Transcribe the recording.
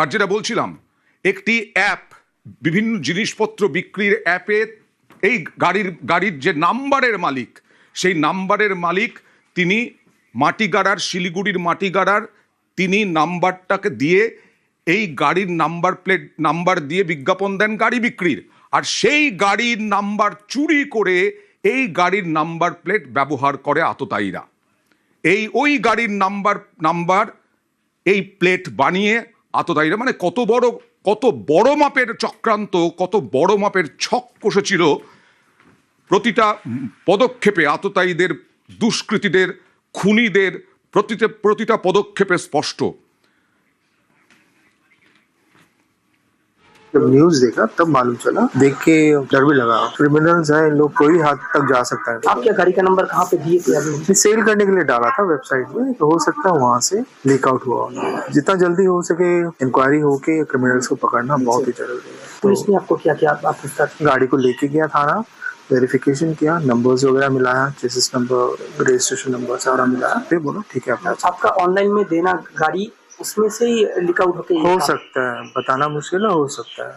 আর যেটা বলছিলাম, একটি অ্যাপ, বিভিন্ন জিনিসপত্র বিক্রির অ্যাপে এই গাড়ির যে নাম্বারের মালিক, সেই নাম্বারের মালিক তিনি মাটিগাড়ার, শিলিগুড়ির মাটিগাড়ার, তিনি নাম্বারটাকে দিয়ে এই গাড়ির নাম্বার দিয়ে বিজ্ঞাপন দেন গাড়ি বিক্রির। আর সেই গাড়ির নাম্বার চুরি করে এই গাড়ির নাম্বার প্লেট ব্যবহার করে আততায়ীরা। ওই গাড়ির নাম্বার এই প্লেট বানিয়ে আততায়ীরা, মানে কত বড় মাপের চক্রান্ত, কত বড় মাপের ছক কষেছিল। প্রতিটা পদক্ষেপে আততায়ীদের, দুষ্কৃতীদের, খুনিদের প্রতিটা পদক্ষেপে স্পষ্ট। जब न्यूज देखा तब मालूम चला, देख के डर भी लगा। क्रिमिनल्स हैं, इन लोग कोई हद तक जा सकता है। आप क्या गाड़ी का नंबर कहाँ पे दिए थे अभी? सेल करने के लिए डाला था वेबसाइट में, तो हो सकता है वहाँ से लीक आउट हुआ। जितना जल्दी हो सके इंक्वायरी होके क्रिमिनल्स को पकड़ना बहुत ही जरूरी है। पुलिस ने आपको क्या किया? आप गाड़ी को लेके गया थाना, वेरिफिकेशन किया, नंबर्स वगैरह मिलाया, चेसिस नंबर, रजिस्ट्रेशन नंबर सारा मिलाया, फिर बोलो ठीक है आपका ऑनलाइन में देना गाड़ी, उसमें से ही लीक आउट होके हो सकता है, बताना मुश्किल है, हो सकता है।